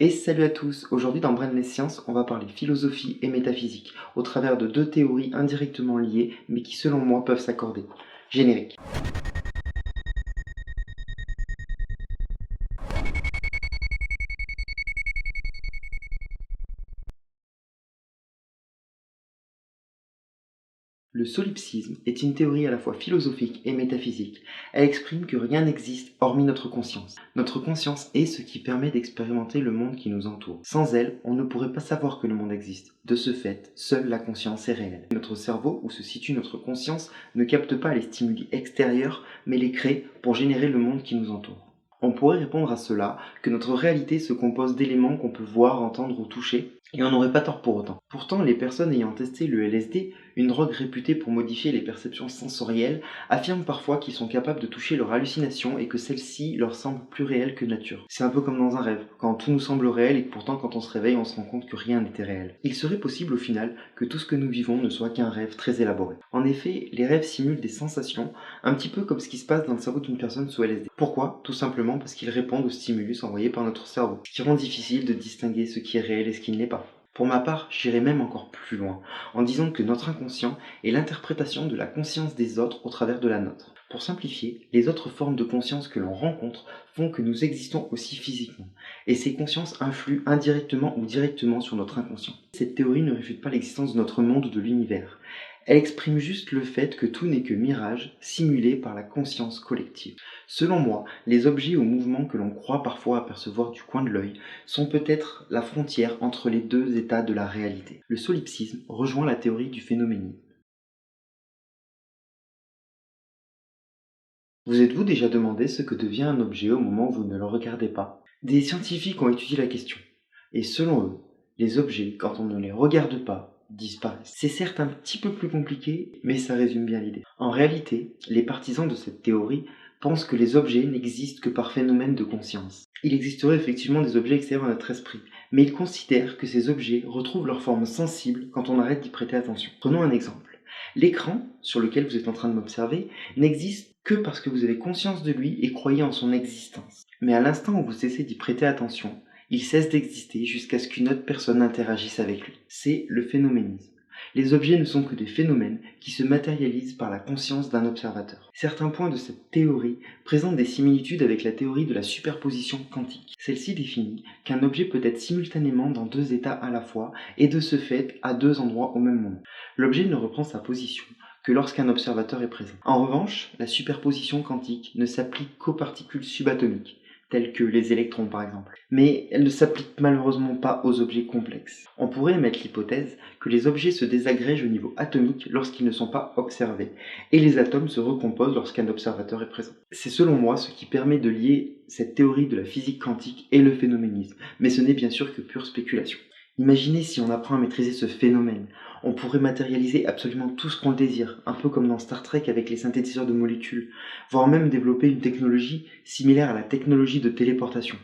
Et salut à tous, aujourd'hui dans Brain les Sciences, on va parler philosophie et métaphysique, au travers de deux théories indirectement liées, mais qui selon moi peuvent s'accorder. Générique. Le solipsisme est une théorie à la fois philosophique et métaphysique. Elle exprime que rien n'existe hormis notre conscience. Notre conscience est ce qui permet d'expérimenter le monde qui nous entoure. Sans elle, on ne pourrait pas savoir que le monde existe. De ce fait, seule la conscience est réelle. Notre cerveau, où se situe notre conscience, ne capte pas les stimuli extérieurs, mais les crée pour générer le monde qui nous entoure. On pourrait répondre à cela que notre réalité se compose d'éléments qu'on peut voir, entendre ou toucher, et on n'aurait pas tort pour autant. Pourtant, les personnes ayant testé le LSD, une drogue réputée pour modifier les perceptions sensorielles, affirment parfois qu'ils sont capables de toucher leurs hallucinations et que celles-ci leur semblent plus réelles que nature. C'est un peu comme dans un rêve, quand tout nous semble réel et que pourtant quand on se réveille, on se rend compte que rien n'était réel. Il serait possible au final que tout ce que nous vivons ne soit qu'un rêve très élaboré. En effet, les rêves simulent des sensations, un petit peu comme ce qui se passe dans le cerveau d'une personne sous LSD. Pourquoi ? Tout simplement parce qu'ils répondent aux stimulus envoyés par notre cerveau, ce qui rend difficile de distinguer ce qui est réel et ce qui ne l'est pas. Pour ma part, j'irai même encore plus loin, en disant que notre inconscient est l'interprétation de la conscience des autres au travers de la nôtre. Pour simplifier, les autres formes de conscience que l'on rencontre font que nous existons aussi physiquement, et ces consciences influent indirectement ou directement sur notre inconscient. Cette théorie ne réfute pas l'existence de notre monde ou de l'univers. Elle exprime juste le fait que tout n'est que mirage, simulé par la conscience collective. Selon moi, les objets ou mouvements que l'on croit parfois apercevoir du coin de l'œil sont peut-être la frontière entre les deux états de la réalité. Le solipsisme rejoint la théorie du phénoménisme. Vous êtes-vous déjà demandé ce que devient un objet au moment où vous ne le regardez pas ? Des scientifiques ont étudié la question, et selon eux, les objets, quand on ne les regarde pas, disparaissent. C'est certes un petit peu plus compliqué, mais ça résume bien l'idée. En réalité, les partisans de cette théorie pensent que les objets n'existent que par phénomène de conscience. Il existerait effectivement des objets extérieurs à notre esprit, mais ils considèrent que ces objets retrouvent leur forme sensible quand on arrête d'y prêter attention. Prenons un exemple. L'écran, sur lequel vous êtes en train de m'observer, n'existe que parce que vous avez conscience de lui et croyez en son existence. Mais à l'instant où vous cessez d'y prêter attention, il cesse d'exister jusqu'à ce qu'une autre personne interagisse avec lui. C'est le phénoménisme. Les objets ne sont que des phénomènes qui se matérialisent par la conscience d'un observateur. Certains points de cette théorie présentent des similitudes avec la théorie de la superposition quantique. Celle-ci définit qu'un objet peut être simultanément dans deux états à la fois et de ce fait à deux endroits au même moment. L'objet ne reprend sa position que lorsqu'un observateur est présent. En revanche, la superposition quantique ne s'applique qu'aux particules subatomiques, telles que les électrons par exemple. Mais elle ne s'applique malheureusement pas aux objets complexes. On pourrait émettre l'hypothèse que les objets se désagrègent au niveau atomique lorsqu'ils ne sont pas observés, et les atomes se recomposent lorsqu'un observateur est présent. C'est selon moi ce qui permet de lier cette théorie de la physique quantique et le phénoménisme, mais ce n'est bien sûr que pure spéculation. Imaginez si on apprend à maîtriser ce phénomène. On pourrait matérialiser absolument tout ce qu'on désire, un peu comme dans Star Trek avec les synthétiseurs de molécules, voire même développer une technologie similaire à la technologie de téléportation.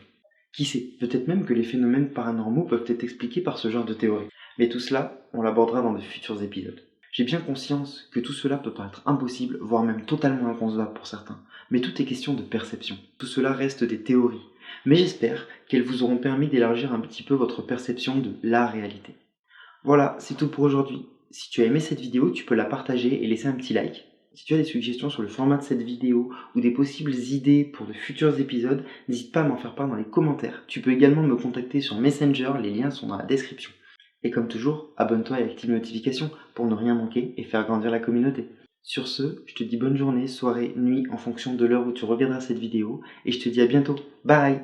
Qui sait, peut-être même que les phénomènes paranormaux peuvent être expliqués par ce genre de théorie. Mais tout cela, on l'abordera dans de futurs épisodes. J'ai bien conscience que tout cela peut paraître impossible, voire même totalement inconcevable pour certains, mais tout est question de perception. Tout cela reste des théories, mais j'espère qu'elles vous auront permis d'élargir un petit peu votre perception de la réalité. Voilà, c'est tout pour aujourd'hui. Si tu as aimé cette vidéo, tu peux la partager et laisser un petit like. Si tu as des suggestions sur le format de cette vidéo ou des possibles idées pour de futurs épisodes, n'hésite pas à m'en faire part dans les commentaires. Tu peux également me contacter sur Messenger, les liens sont dans la description. Et comme toujours, abonne-toi et active les notifications pour ne rien manquer et faire grandir la communauté. Sur ce, je te dis bonne journée, soirée, nuit en fonction de l'heure où tu regarderas cette vidéo et je te dis à bientôt. Bye!